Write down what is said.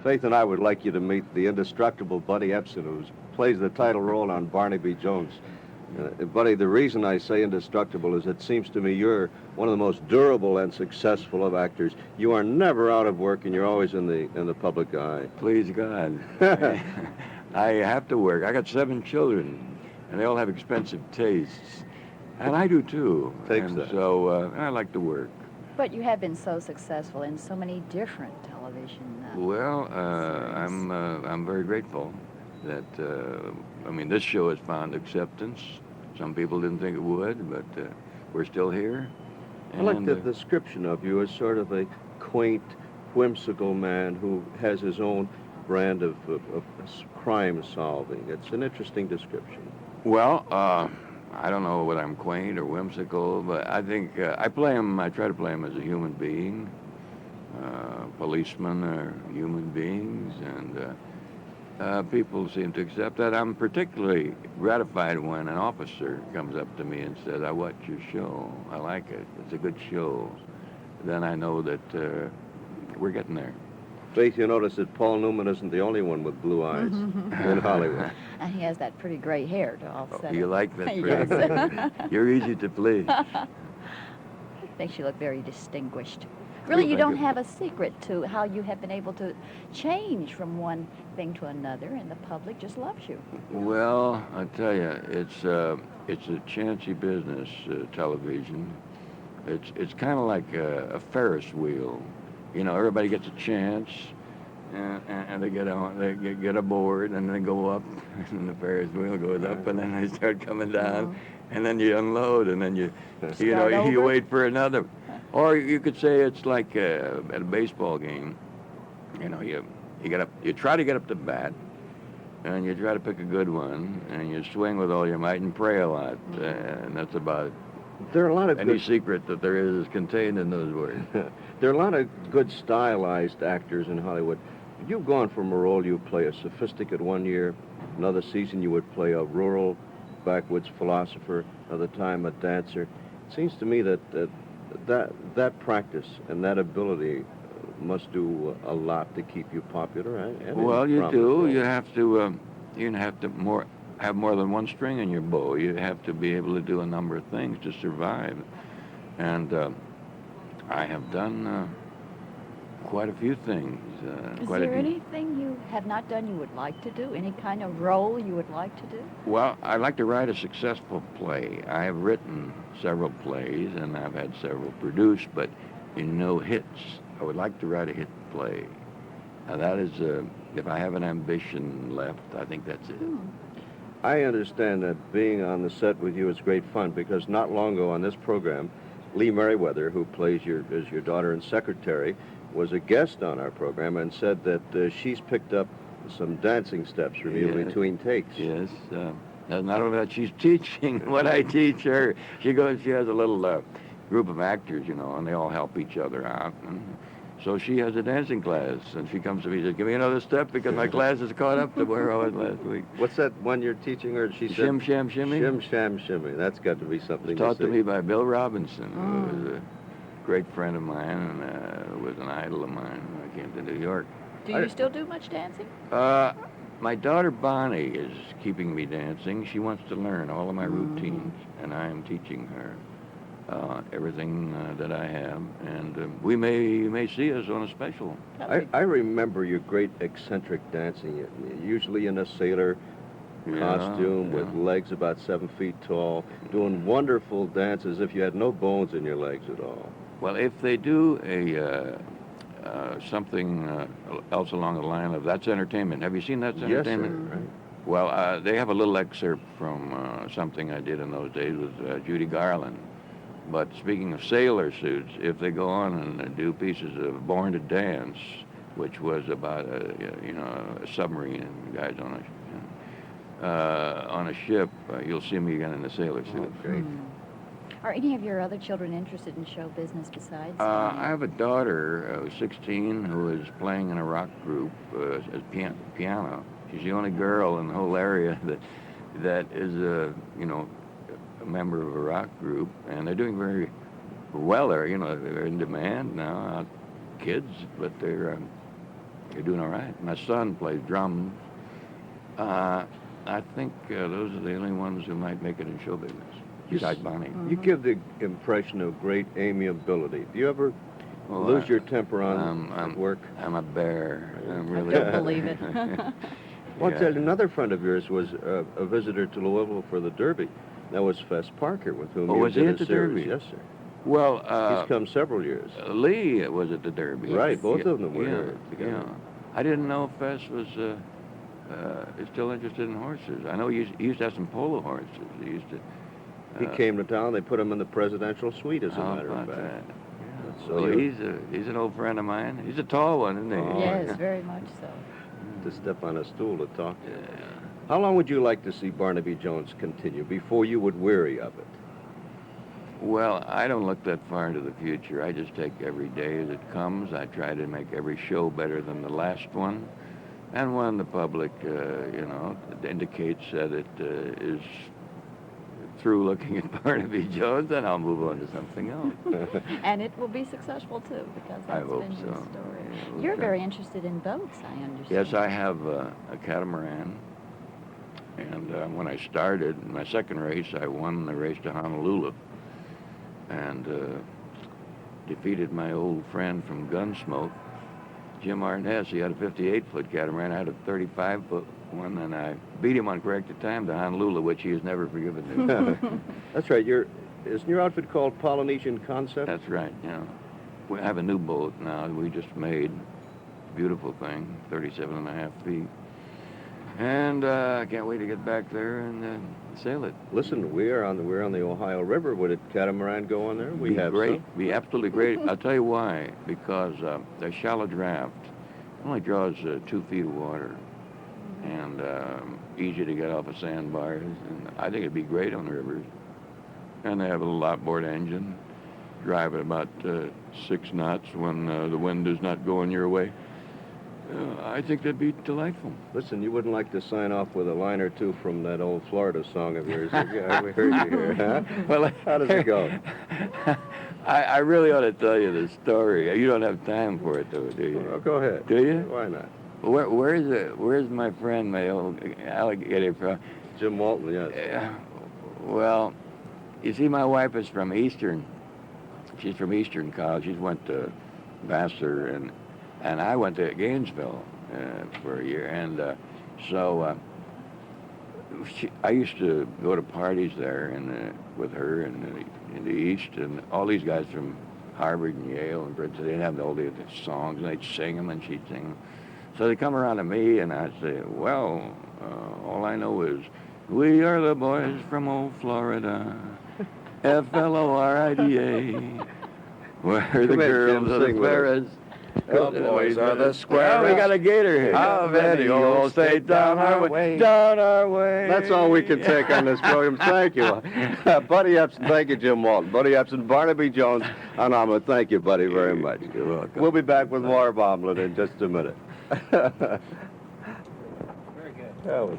Faith and I would like you to meet the indestructible Buddy Ebsen, who plays the title role on Barnaby Jones. Buddy, the reason I say indestructible is it seems to me you're one of the most durable and successful of actors. You are never out of work, and you're always in the public eye. Please God. I have to work. I got 7 children, and they all have expensive tastes. And I do, too. Takes that. So I like to work. But you have been so successful in so many different television Well, series. I'm very grateful that, this show has found acceptance. Some people didn't think it would, but we're still here. I like the description of you as sort of a quaint, whimsical man who has his own brand of crime solving. It's an interesting description. Well, I don't know whether I'm quaint or whimsical, but I think I try to play him as a human being. Policemen are human beings, and people seem to accept that. I'm particularly gratified when an officer comes up to me and says, I watch your show. I like it. It's a good show. Then I know that we're getting there. Faith, you notice that Paul Newman isn't the only one with blue eyes in Hollywood. And he has that pretty gray hair to offset You it. like that? Yes. You're easy to please. Makes you look very distinguished. Really, you Thank don't you. have a secret to how you have been able to change from one thing to another, and the public just loves you. Well, I tell you, it's a chancy business, television. It's kind of like a Ferris wheel. You know, everybody gets a chance, and they get on, they get aboard, and they go up, and the Ferris wheel goes up, and then they start coming down, and then you unload, and then you Start over? wait for another. Or you could say it's like at a baseball game. You know, you try to get up to bat, and you try to pick a good one, and you swing with all your might and pray a lot, and that's about it. There are a lot of Any good, secret that there is contained in those words. there are a lot of good stylized actors in Hollywood. You've gone from a role you play a sophisticate one year, another season you would play a rural backwoods philosopher, another time a dancer. It seems to me that practice and that ability must do a lot to keep you popular. Well, you do. You have to have more than one string in your bow. You have to be able to do a number of things to survive. And I have done quite a few things. Is there anything you have not done you would like to do? Any kind of role you would like to do? Well, I'd like to write a successful play. I have written several plays, and I've had several produced, but no hits. I would like to write a hit play. Now, that is, if I have an ambition left, I think that's it. I understand that being on the set with you is great fun because not long ago on this program, Lee Meriwether, who plays your daughter and secretary, was a guest on our program and said that she's picked up some dancing steps from you between takes. Yes. Not only that, she's teaching what I teach her. She has a little group of actors, and they all help each other out. And so she has a dancing class, and she comes to me and says, give me another step because my class is caught up to where I was last week. What's that one you're teaching her? She said, Shim, sham, shimmy. Shim, sham, shimmy. That's got to be something It's taught to to see. me by Bill Robinson, who was a great friend of mine and was an idol of mine when I came to New York. Do you still do much dancing? My daughter Bonnie is keeping me dancing. She wants to learn all of my routines, and I am teaching her everything that I have. And you may see us on a special. I remember your great eccentric dancing, usually in a sailor costume with legs about 7 feet tall, doing wonderful dances if you had no bones in your legs at all. Well, if they do something else along the line of That's Entertainment. Have you seen That's Entertainment? Yes, sir. Right. Well, they have a little excerpt from something I did in those days with Judy Garland. But speaking of sailor suits, if they go on and do pieces of Born to Dance, which was about a submarine and guys on a ship, you'll see me again in the sailor suit. Oh, great. Are any of your other children interested in show business besides? I have a daughter who's 16 who is playing in a rock group as piano. She's the only girl in the whole area that is a member of a rock group, and they're doing very well. They're in demand now, kids, but they're You're doing all right. My son plays drums. I think those are the only ones who might make it in show business, besides Bonnie. You give the impression of great amiability. Do you ever lose your temper at work? I'm a bear. I'm really. I don't believe it. Well, Yeah. another friend of yours was a visitor to Louisville for the Derby. That was Fess Parker, with whom you was did he a at the series. Derby? Yes, sir. Well, He's come several years. Lee was at the Derby. Right, both Yeah, of them were yeah, there together. Yeah. I didn't know Fess was still interested in horses. I know he used to have some polo horses. He used to. He came to town. They put him in the presidential suite, as a How matter of about fact. that? So Well, you're- he's an old friend of mine. He's a tall one, isn't he? Oh, Yes, very much so. to step on a stool to talk. Yeah. How long would you like to see Barnaby Jones continue before you would weary of it? Well, I don't look that far into the future. I just take every day as it comes. I try to make every show better than the last one. And when the public, indicates that it is through looking at Barnaby Jones, then I'll move on to something else. And it will be successful too, because I that's hope been your so. story. Yeah, You're okay. very interested in boats, I understand. Yes, I have a catamaran. And when I started, my second race, I won the race to Honolulu. And defeated my old friend from Gunsmoke, Jim Arness. He had a 58-foot catamaran. I had a 35-foot one, and I beat him on corrected time to Honolulu, which he has never forgiven me. That's right. Isn't your outfit called Polynesian Concept? That's right, yeah. We have a new boat now we just made. Beautiful thing, 37.5 feet. And I can't wait to get back there and sail it. Listen, we're on the Ohio River. Would a catamaran go on there? We Be have great. some. Be absolutely great. I'll tell you why. Because the shallow draft only draws 2 feet of water, and easy to get off of sandbars. And I think it'd be great on the rivers. And they have a little outboard engine. Drive at about 6 knots when the wind is not going your way. I think that'd be delightful. Listen, you wouldn't like to sign off with a line or two from that old Florida song of yours. Yeah, we heard you here, huh? Well, how does it go? I really ought to tell you the story. You don't have time for it, though, do you? Well, go ahead. Do you? Why not? Where's my friend, my old alligator from? Jim Walton, yes. Well, you see, my wife is from Eastern. She's from Eastern College. She went to Vassar, and I went to Gainesville for a year. And I used to go to parties there with her in the East, and all these guys from Harvard and Yale and Princeton, they'd have all the songs, and they'd sing them, and she'd sing them. So they'd come around to me, and I'd say, well, all I know is, we are the boys from old Florida, Florida. We're the Come in, girls Jim, of the sing with us. Ferris. Cowboys are the Well, squarest we got a gator here. of any old state down our way. Down our way. That's all we can take on this program. Thank you. Buddy Ebsen, thank you, Jim Walton. Buddy Ebsen, Barnaby Jones, and Amma, thank you, buddy, very much. You're welcome. We'll be back with more Bomblin in just a minute. Very good. That was